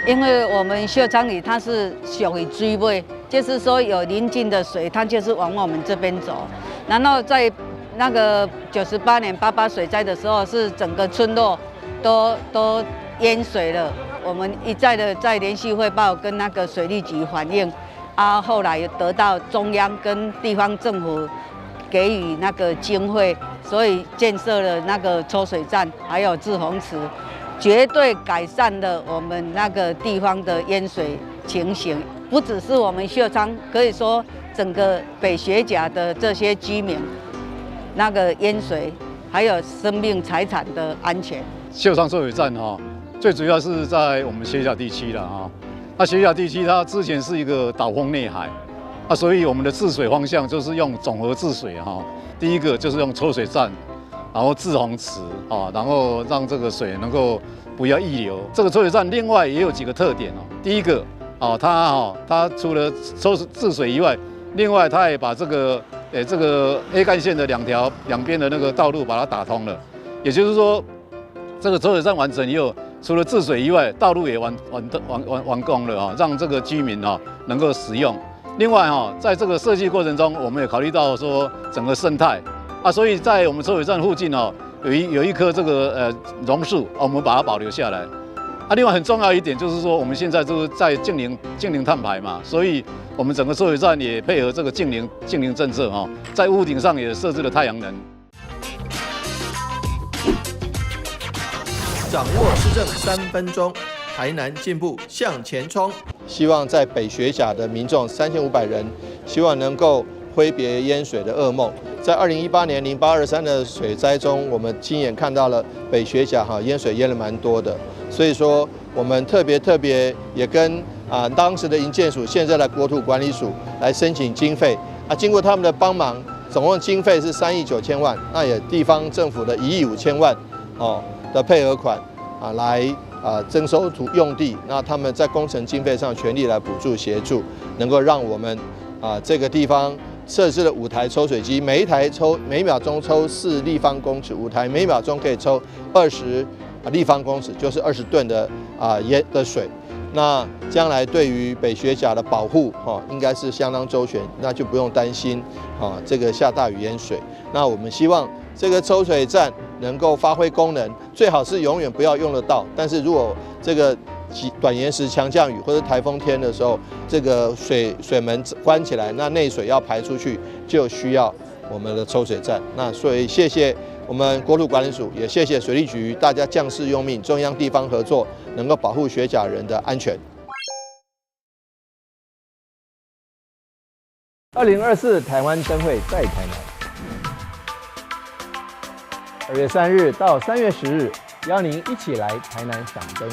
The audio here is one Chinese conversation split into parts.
因为我们秀昌里它是属于水尾，就是说有邻近的水，它就是往我们这边走。然后在那个98年88水灾的时候，是整个村落都淹水了。我们一再的在联系汇报跟那个水利局反映，后来得到中央跟地方政府给予那个经费，所以建设了那个抽水站，还有滞洪池，绝对改善了我们那个地方的淹水情形。不只是我们秀昌，可以说整个北学甲的这些居民，那个淹水还有生命财产的安全。秀昌抽水站最主要是在我们学甲地区了那学甲地区它之前是一个岛风内海所以我们的治水方向就是用总河治水第一个就是用抽水站，然后滞洪池然后让这个水能够不要溢流。这个抽水站另外也有几个特点第一个它除了治水以外，另外它也把这个 A 干线的两边的那个道路把它打通了，也就是说，这个抽水站完成以后，除了治水以外，道路也完工了让这个居民能够使用。另外在这个设计过程中，我们也考虑到说整个生态所以在我们抽水站附近有一棵这个榕树我们把它保留下来。另外很重要一点就是说，我们现在就是在净零碳排嘛，所以我们整个抽水站也配合这个净零政策在屋顶上也设置了太阳能。掌握施政3分钟，台南进步向前冲。希望在北学甲的民众3500人，希望能够挥别淹水的噩梦。在2018年0823的水灾中，我们亲眼看到了北学甲淹水淹了蛮多的，所以说我们特别也跟当时的营建署，现在的国土管理署来申请经费经过他们的帮忙，总共经费是3亿9千万，那也地方政府的1亿5千万的配合款来征收用地，那他们在工程经费上全力来补助协助，能够让我们这个地方设置了5台抽水机，每秒钟抽4立方公尺，5台每秒钟可以抽20立方公尺，就是20吨的水。那将来对于北学甲的保护应该是相当周全，那就不用担心这个下大雨淹水。那我们希望这个抽水站能够发挥功能，最好是永远不要用得到。但是如果这个短延时强降雨或者台风天的时候，这个水门关起来，那内水要排出去，就需要我们的抽水站。那所以谢谢我们国土管理署，也谢谢水利局，大家将士用命，中央地方合作，能够保护学甲人的安全。2024台湾灯会在台南，2月3日到3月10日，邀您一起来台南赏灯。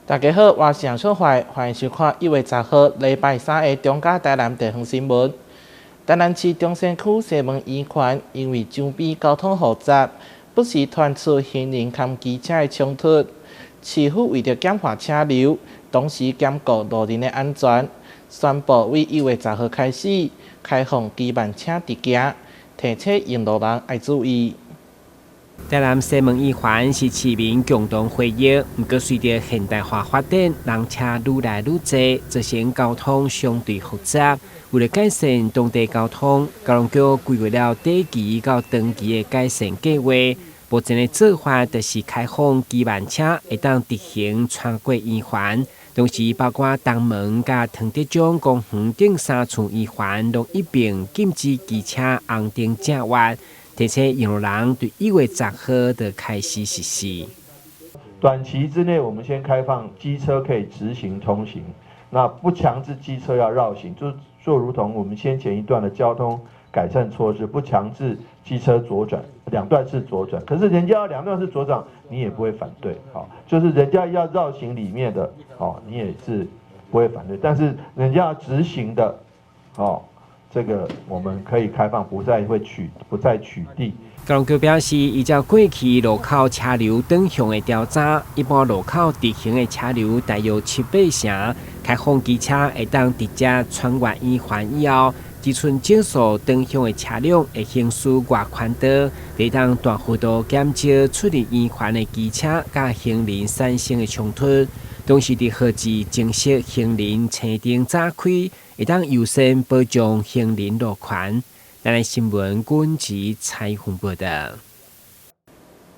大家好，我是杨秀怀，欢迎收看1月10号礼拜3的中嘉台南地方新闻。台南市中山区西门医院因为周边交通复杂，不时传出行人和机车的冲突。市府为了简化车流，同时兼顾路人的安全，宣布为1月10号开始开放机慢车直行，提醒用路人要注意。台南西门医院是市民共同回忆，不过随着现代化发展，人车愈来愈多，造成交通相对复杂。为了改善当地交通，高雄局规划了短期到长期的改善计划。目前的做法就是开放机慢车会当直行穿过医院，同时包括东门甲唐德庄公园顶3处医院，拢一并禁止机车红灯正弯。提醒用路人对1月10号的开始实施。短期之内，我们先开放机车可以直行通行，那不强制机车要绕行，就如同我们先前一段的交通改善措施，不强制机车左转，2段式左转。可是人家要2段式左转，你也不会反对，就是人家要绕行里面的，你也是不会反对。但是人家要直行的，这个我们可以开放，不再取缔。高雄局表示，依照过去路口车流转向的调查，一般路口直行的车流大约7-8成，开放机车会当直接穿越圆环以后，只剩正数转向的车辆会行驶外环道，会当大幅度减少出入圆环的机车甲行人产生的冲突。同时，伫号志正式行人青灯早开，会当优先保障行人路权。台南新闻军事采访报道。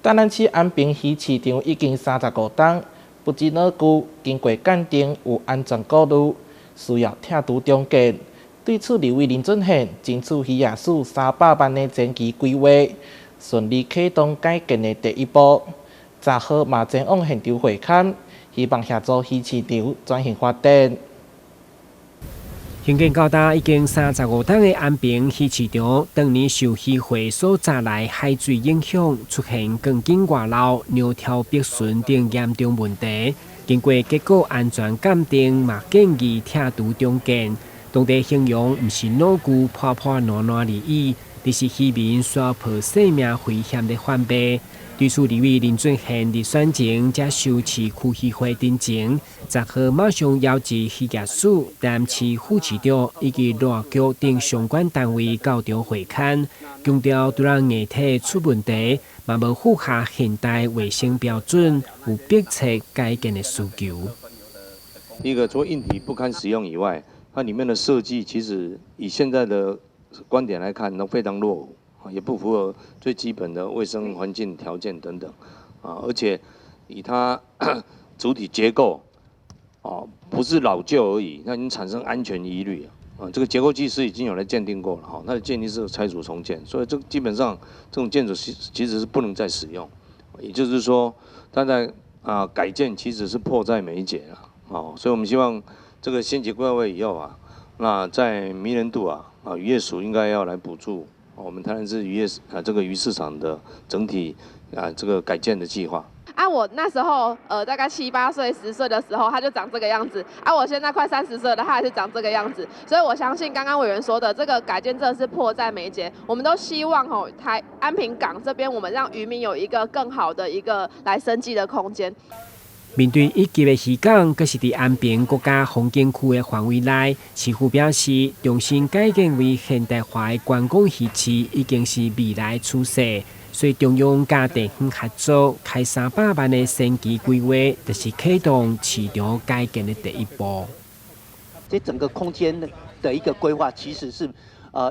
台南市安平鱼市场已经35档，不止老旧，经过鉴定有安全顾虑，需要拆除重建。对此，立委林俊宪争取渔业署300万的前期规划，顺利启动改建的第一步。昨号嘛前往现场会勘，希望协助鱼市场转型发展。兴建高达已经35档的安平鱼市场，当年受鱼会所带来海水影响，出现光景外漏、鸟跳壁船等严重问题。经过结构安全鉴定，嘛建议拆除重建。当地形容毋是老旧破破烂烂而已，而是渔民需要冒生命危险的犯罪。对此，立委林俊宪伫选前才受市区议会陈情，10号马上邀集渔业署、台南市副市长以及热局等相关单位到场会勘，强调除了硬体出问题，嘛无符合现代卫生标准，有迫切改建的需求。一个除硬体不堪使用以外，它里面的设计其实以现在的观点来看，都非常落伍。也不符合最基本的卫生环境条件等等，而且以它主体结构，不是老旧而已，那已经产生安全疑虑这个结构技师已经有来鉴定过了它的建议是拆除重建，所以这基本上这种建筑其实是不能再使用，也就是说它在改建其实是迫在眉睫了所以我们希望这个先期规划会以后那在明年度渔业署应该要来补助。我们台南市这个鱼市场的整体这个改建的计划。我那时候大概7、8岁、10岁的时候，它就长这个样子。我现在快30岁了，它还是长这个样子。所以我相信刚刚委员说的这个改建真的是迫在眉睫。我们都希望安平港这边，我们让渔民有一个更好的一个来生计的空间。面对一级的渔港，阁是伫安平国家风景区的范围内，市府表示，重新改建为现代化的观光渔市已经是未来趋势，所以中央甲地方合作，开300万的先期规划，就是启动市场改建的第一步。这整个空间的一个规划，其实是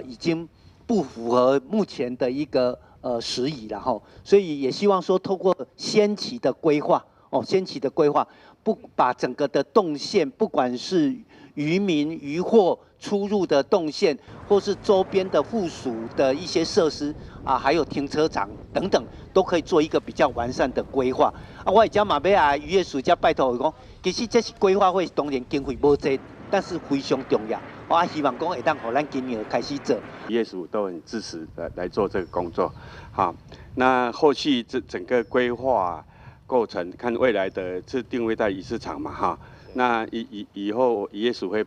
已经不符合目前的一个时宜了所以也希望说，透过先期的规划。先期的规划，不把整个的动线，不管是渔民渔获出入的动线，或是周边的附属的一些设施还有停车场等等，都可以做一个比较完善的规划。我也嘛要渔业署拜托讲，其实这是规划会当然经费无济，但是非常重要。我希望讲会当让咱今年开始做。渔业署都很支持来做这个工作。好，那后续整个规划。构成看未来的是定位在鱼市场嘛那以后渔业署会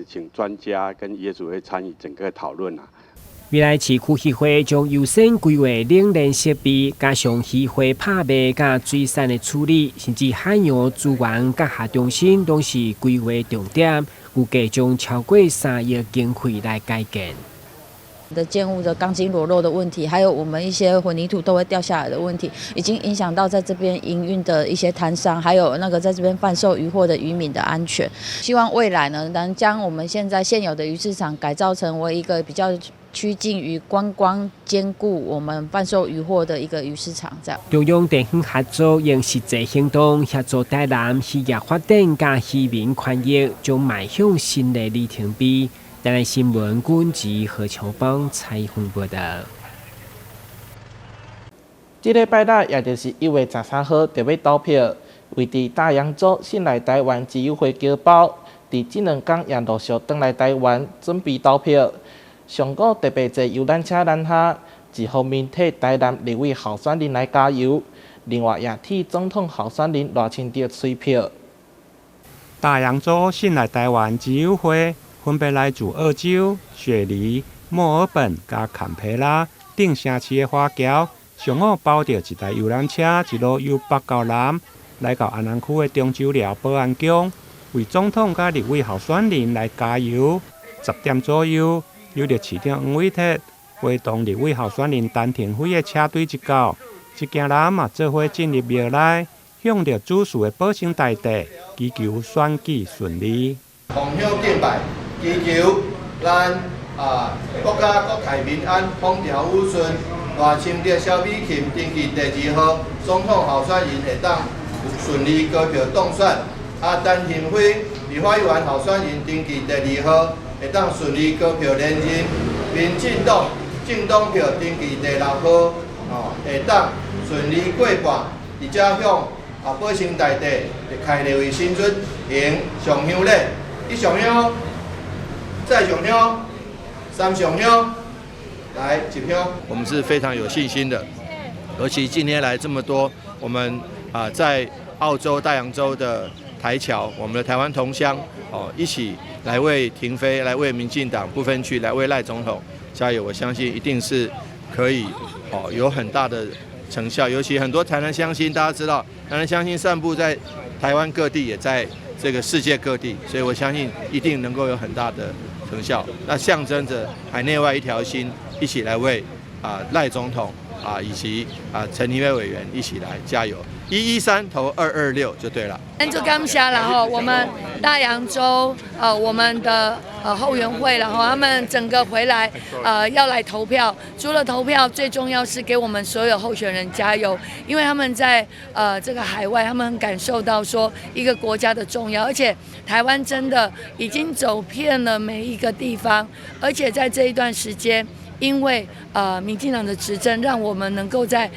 请专家跟渔业署会参与整个讨论未来市区渔会将优先规划冷链设备，加上渔会拍卖甲水产的处理，甚至海洋资源甲下中心都是规划重点，预计将超过3亿经费来改建。的建物的钢筋裸露的问题，还有我们一些混凝土都会掉下来的问题，已经影响到在这边营运的一些摊商，还有那个在这边贩售渔获的渔民的安全。希望未来呢，能将我们现有的鱼市场改造成为一个比较趋近于观光兼顾我们贩售渔获的一个鱼市场。这样，中央地方合作用实际行动协助台南渔业发展加渔民权益，将迈向新的里程碑。台南新闻军事何秋邦采访报道。这礼拜日也就是1月13号特别投票，为伫大洋洲信来台湾自由会侨胞，伫这2天也陆续返来台湾准备投票。上个特别坐游览车南下，一方面替台南立委候选人来加油，另外也替总统候选人赖清德催票。大洋洲信来台湾自由会分别来自澳洲、雪梨、墨尔本加坎培拉，顶城市的花桥，上午包着一台游览车，一路由北到南，来到安南区的中州寮保安宫，为总统甲立委候选人来加油。10点左右，有着市长黄伟哲陪同立委候选人陈廷辉的车队一到，一行人嘛做伙进入庙内，向着主事的保生大帝祈求选举顺利。奉香敬拜，祈求咱国家国泰民安，风调雨顺。大清的萧美琴登记第2号总统候选人会当顺利高票当选。陈廷辉立法委员候选人登记第2号会当顺利高票连任。民进党政党票登记第6号会当顺利过半，而且向保生大帝开立为新春行上香礼，一上香，再上香，3上香。来几票，我们是非常有信心的，尤其今天来这么多，我们在澳洲大洋洲的台侨，我们的台湾同乡一起来为廷飞，来为民进党不分区，来为赖总统加油。我相信一定是可以有很大的成效，尤其很多台南乡亲，大家知道台南乡亲散布在台湾各地，也在这个世界各地，所以我相信一定能够有很大的成效。那象征着海内外一条心。一起来为赖总统以及陈廷飞委员一起来加油，113投226就对了。就感谢然后我们大洋洲我们的后援会，然后他们整个回来要来投票。除了投票，最重要是给我们所有候选人加油，因为他们在这个海外，他们很感受到说一个国家的重要，而且台湾真的已经走遍了每一个地方，而且在这一段时间。因为民进党的执政，让我们能够在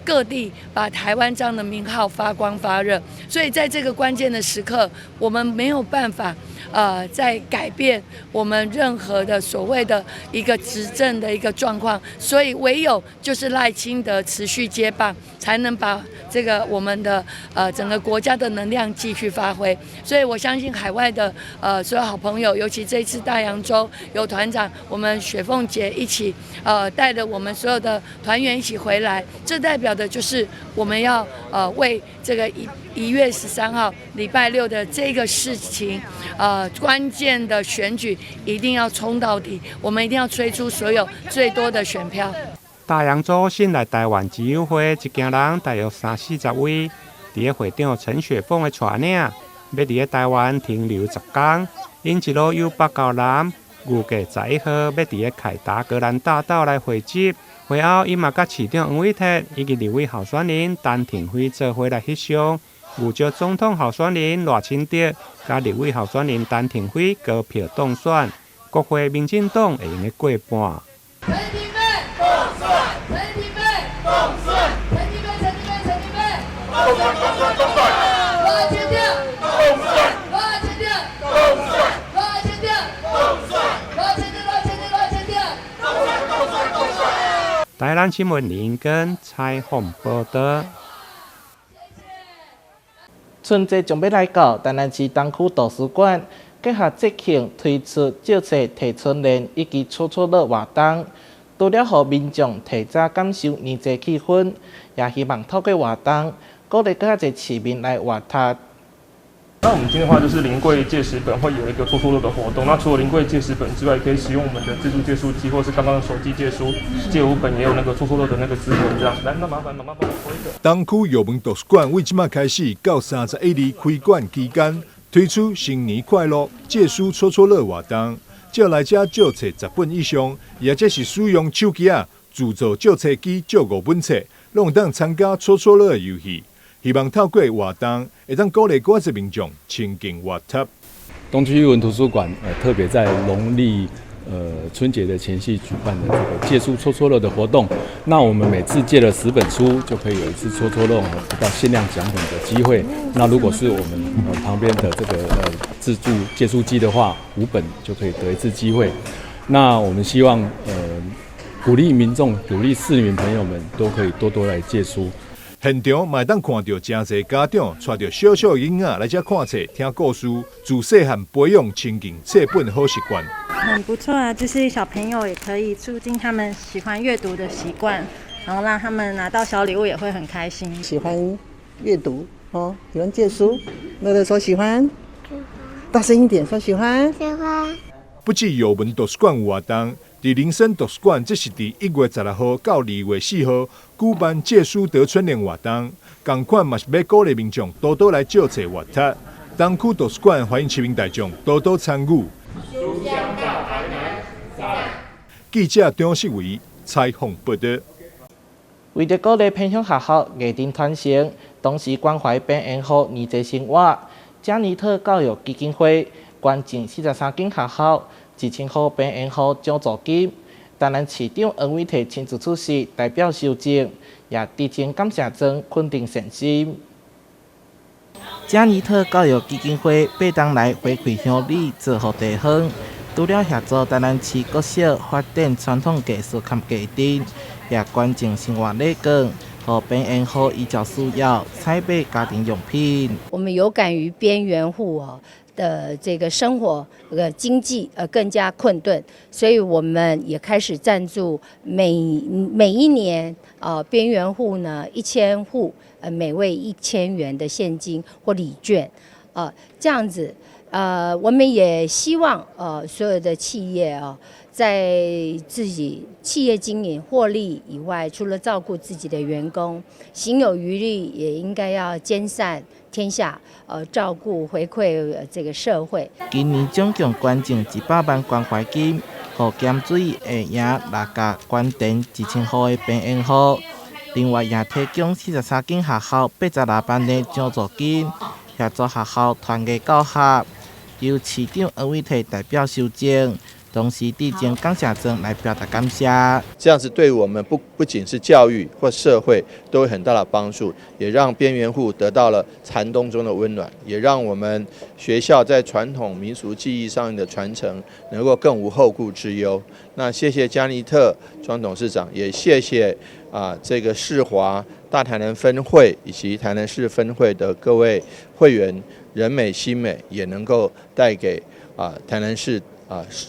各地把台湾这样的名号发光发热，所以在这个关键的时刻，我们没有办法再改变我们任何的所谓的一个执政的一个状况，所以唯有就是赖清德持续接棒，才能把这个我们的整个国家的能量继续发挥。所以我相信海外的所有好朋友，尤其这一次大洋洲有团长我们雪凤姐一起带着我们所有的团员一起回来，这代表的就是我们要为这个1月13号礼拜6的这个事情，关键的选举一定要冲到底，我们一定要催出所有最多的选票。大洋洲新来台湾自由会一行人大约30-40位，伫个会长陈雪凤的带领，要伫个台湾停留10天，因一路由北到南。预计11号要伫个凯达格兰大道来会集，会后伊嘛甲市长黄伟哲以及立委候选人陈廷辉做伙来翕相，预祝总统候选人赖清德甲立委候选人陈廷辉高票当选，国会民进党会用个过半。陈廷飞当选，陈廷飞当选，陈廷飞，陈廷飞，陈廷飞当选，当选，当选，赖清德当选，赖清德当选。台南新闻林根采访报道。春节将要来到，台南市东区图书馆结合节庆推出借册提春联以及戳戳乐活动，除了让民众提早感受年节气氛，也希望透过活动鼓励更多市民来活读。那我们今天的话就是临柜借食本会有一个戳戳乐的活动。那除了临柜借食本之外，可以使用我们的自助借书机，或是刚刚的手机借书，借5本也有那个戳戳乐的那个资格这样。来，那麻烦妈妈帮我抽一个。东区药文图书馆为即马开始到31日开馆期间，推出新年快乐借书戳戳乐活动，借来者借册10本以上，或者是使用手机自造借册机借5本册，拢当参加戳戳乐的游戏。希望透过活动，会当鼓励各界民众亲近活读。东区艺文图书馆特别在农历春节的前夕举办的这个借书戳戳乐的活动。那我们每次借了10本书，就可以有一次戳戳乐得到限量奖品的机会。那如果是我们旁边的这个自助借书机的话，5本就可以得一次机会。那我们希望鼓励民众、鼓励市民朋友们都可以多多来借书。现场嘛当看到真侪家长带着小囡仔来这看册、听故事，自细汉培养亲近册本好习惯。很不错啊，就是小朋友也可以促进他们喜欢阅读的习惯，然后让他们拿到小礼物也会很开心。喜欢阅读哦，喜欢借书。乐乐说喜欢，大声一点说喜欢。喜欢。不止友文图书馆有活动，伫林森图书馆，这是伫1月16号到2月4号举办借书得春联活动，同款嘛是要鼓励民众多多来借册阅读。东区图书馆欢迎市民大众多多参与。记者张世伟采访报道。为着鼓励偏乡学校艺人传承，同时关怀边缘户年纪生活，嘉尼特教育基金会捐赠43间学校1000户边缘户奖助金。台南市长黄伟綽亲自出席，代表收证，也致情感谢状，肯定善心。嘉尼特教育基金会8天来回馈乡里，做好地方。除了协助台南市国小发展传统艺术及艺人，也捐赠生活礼券，和边缘户依照需要采买家庭用品。我们有感于边缘户的这个生活经济更加困顿，所以我们也开始赞助每一年边缘户呢1000户每位1000元的现金或礼券这样子。我们也希望所有的企业在自己企业经营获利以外，除了照顾自己的员工，行有余力也应该要兼善天下，照顾回馈这个社会。今年总共捐赠100万关怀金，和减水会赢6家关电1000户的边缘户。另外，也提供43间学校86万的奖助金，协助学校团结教学。由市长黄伟綽代表收证，同时致情感谢状来表达感谢。这样子对我们不仅是教育或社会都有很大的帮助，也让边缘户得到了寒冬中的温暖，也让我们学校在传统民俗技艺上面的传承能够更无后顾之忧。那谢谢嘉尼特庄董事长，也谢谢这个世华大台南分会以及台南市分会的各位会员，人美心美，也能够带给台南市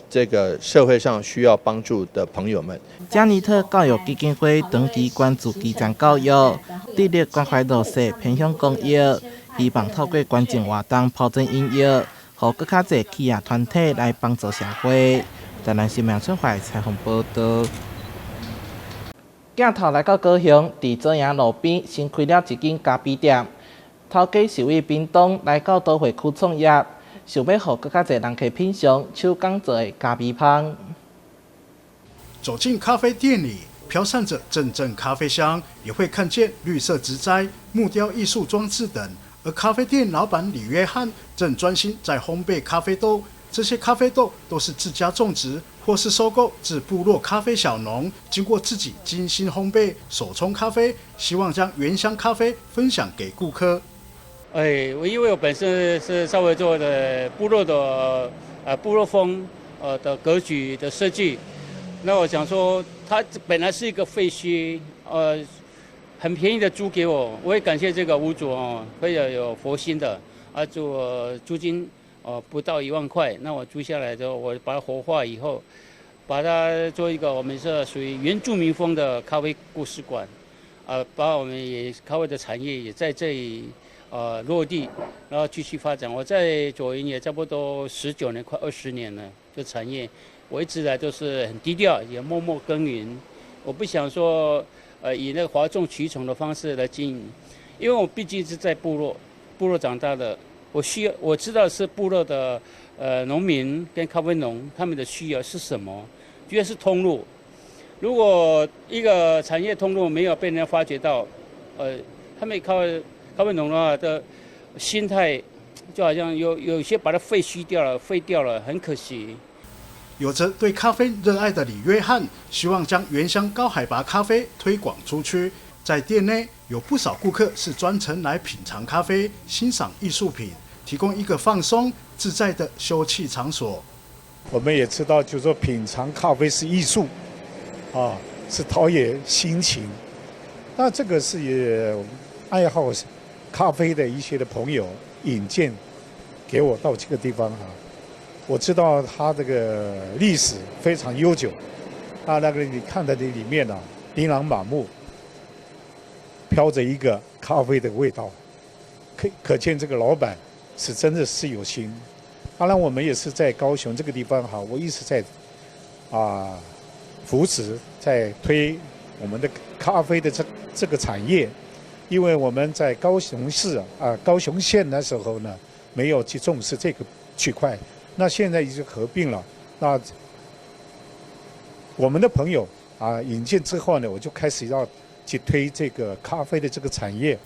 这个社会上需要帮助的朋友们。嘉尼特教育基金会长期关注基层教育，致力关怀弱势偏乡公益，希望透过捐赠活动抛砖引玉，让更较侪企业团体来帮助社会。台南新闻出怀采访报道。镜头来到高雄，伫左营路边新开了一间咖啡店，头家是位屏东来到都会区创业，想要让更较侪人客品尝手工做的咖啡香。走进咖啡店里，飘散着阵阵咖啡香，也会看见绿色植栽、木雕艺术装置等。而咖啡店老板李约翰正专心在烘焙咖啡豆，这些咖啡豆都是自家种植或是收购至部落咖啡小农，经过自己精心烘焙手冲咖啡，希望将原香咖啡分享给顾客。因为我本身是稍微做的部落的部落风的格局的设计，那我想说它本来是一个废墟，很便宜的租给我，我也感谢这个屋主非常有佛心的，租金不到1万块，那我租下来之后，我把它活化以后，把它做一个我们是属于原住民风的咖啡故事馆，把我们也咖啡的产业也在这里落地，然后继续发展。我在左营也差不多19年，快20年了，这产业我一直来都是很低调，也默默耕耘。我不想说以那个哗众取宠的方式来经营，因为我毕竟是在部落长大的。我知道是部落的农民跟咖啡农他们的需要是什么，主要是通路。如果一个产业通路没有被人家发掘到，他们咖啡农的话的心态就好像有些把它废掉了，很可惜。有着对咖啡热爱的李约翰，希望将原乡高海拔咖啡推广出去。在店内有不少顾客是专程来品尝咖啡、欣赏艺术品，提供一个放松自在的休憩场所。我们也知道，就是说品尝咖啡是艺术，是陶冶心情。那这个是也爱好咖啡的一些的朋友引荐给我到这个地方我知道它这个历史非常悠久，那个你看的里面呢，琳琅满目，飘着一个咖啡的味道，可见这个老板是真的是有心。当然，我们也是在高雄这个地方哈，我一直在扶持，在推我们的咖啡的这个产业，因为我们在高雄市高雄县的时候呢，没有去重视这个区块，那现在已经合并了，那我们的朋友引进之后呢，我就开始要去推这个咖啡的这个产业。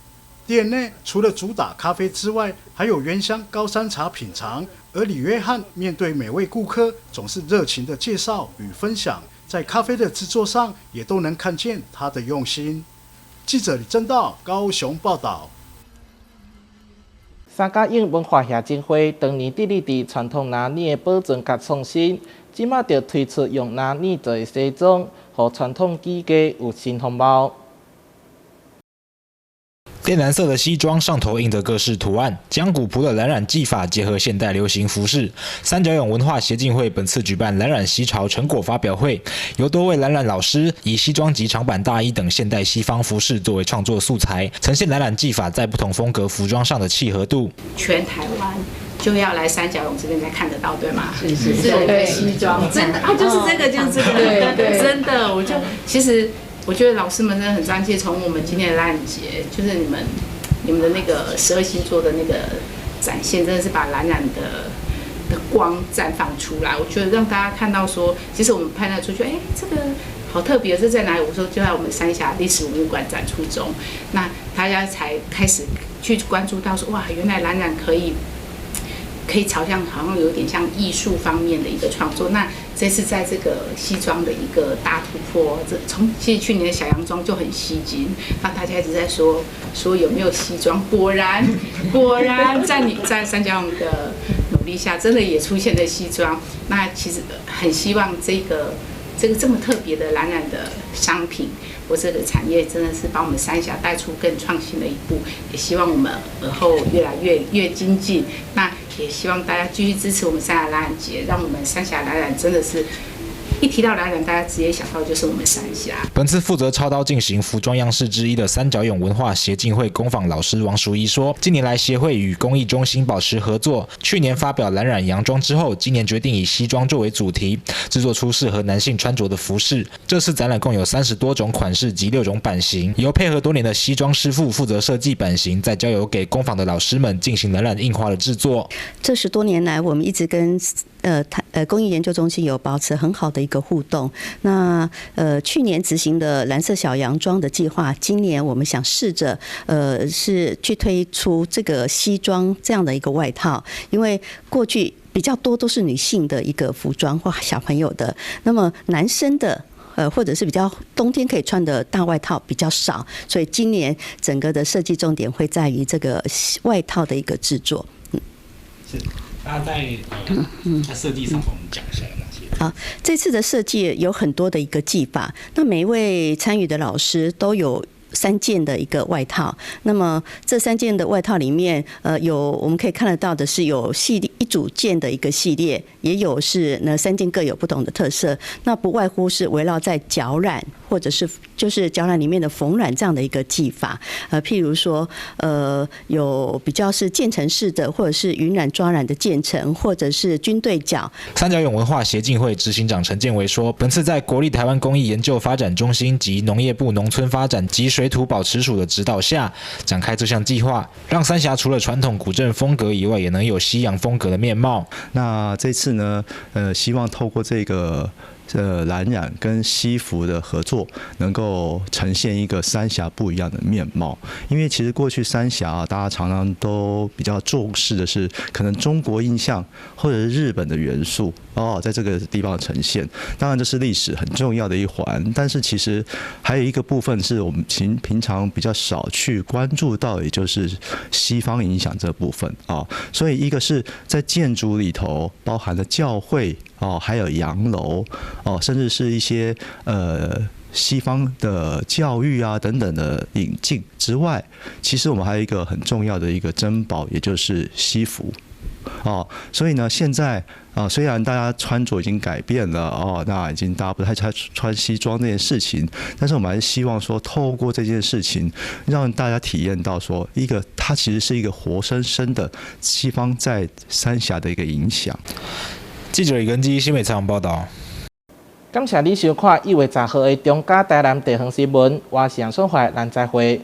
店内除了主打咖啡之外，还有原香高山茶品尝，而李约翰面对每位顾客总是热情的介绍与分享，在咖啡的制作上也都能看见他的用心。记者李正道高雄报道。三甲涌文化协进会当年致力伫传统拿捏的保存甲创新，即马就推出用拿捏做的西装，互传统技艺有新风貌。靛蓝色的西装上头印着各式图案，将古朴的蓝染技法结合现代流行服饰。三角涌文化协进会本次举办蓝染西潮成果发表会，由多位蓝染老师以西装及长版大衣等现代西方服饰作为创作素材，呈现蓝染技法在不同风格服装上的契合度。全台湾就要来三角涌这边才看得到，对吗？是对西装，真的就是这个，就是这个，对，真的，其实。我觉得老师们真的很专业，从我们今天的蓝染节，就是你们的那个12星座的那个展现，真的是把蓝染的光绽放出来。我觉得让大家看到说，其实我们拍那出去，这个好特别，这在哪里？我说就在我们三峡历史文物馆展出中，那大家才开始去关注到说，哇，原来蓝染可以朝向好像有点像艺术方面的一个创作。那这次在这个西装的一个大突破，其实去年的小洋装就很吸睛，那大家一直在说有没有西装，果然在三角涌的努力下，真的也出现了西装。那其实很希望这个这么特别的蓝染的商品或这个产业，真的是把我们三峡带出更创新的一步。也希望我们而后越来越精进。那也希望大家继续支持我们三峡蓝染节，让我们三峡蓝染真的是一提到蓝染，大家直接想到就是我们三峡。本次负责操刀进行服装样式之一的三角涌文化协进会工坊老师王淑仪说，近年来协会与工艺中心保持合作，去年发表蓝染洋装之后，今年决定以西装作为主题，制作出适合男性穿着的服饰。这次展览共有30多种款式及6种版型，由配合多年的西装师傅负责设计版型，再交由给工坊的老师们进行蓝染印花的制作。这10多年来，我们一直跟工艺研究中心有保持很好的一个互动。那去年执行的蓝色小洋装的计划，今年我们想试着是去推出这个西装这样的一个外套，因为过去比较多都是女性的一个服装或小朋友的，那么男生的或者是比较冬天可以穿的大外套比较少，所以今年整个的设计重点会在于这个外套的一个制作。是，那在设计上，我们讲一下有哪些？好，这次的设计有很多的一个技法，那每一位参与的老师都有3件的一个外套，那么这3件的外套里面，我们可以看得到的是有一组件的一个系列，也有是3件各有不同的特色。那不外乎是围绕在绞染，或者是就是绞染里面的缝染这样的一个技法。譬如说，有比较是渐层式的，或者是云染抓染的渐层，或者是军队角。三角涌文化协进会执行长陈建维说，本次在国立台湾工艺研究发展中心及农业部农村发展及水土保持署的指导下，展开这项计划，让三峡除了传统古镇风格以外，也能有西洋风格的面貌。那这次呢，希望透过这个蓝染跟西服的合作，能够呈现一个三峡不一样的面貌。因为其实过去三峡大家常常都比较重视的是可能中国印象或者是日本的元素在这个地方呈现。当然这是历史很重要的一环，但是其实还有一个部分是我们平常比较少去关注到，也就是西方影响这部分所以一个是在建筑里头包含了教会还有洋楼甚至是一些西方的教育等等的引进之外，其实我们还有一个很重要的一个珍宝，也就是西服。哦，所以呢，现在虽然大家穿着已经改变了哦，那已经大家不太穿西装这件事情，但是我们还是希望说，透过这件事情，让大家体验到说，它其实是一个活生生的西方在三峡的一个影响。记者李根基新北采访报道。感谢你收看1月10号的中嘉台南地方新闻，我是杨顺怀，咱再会。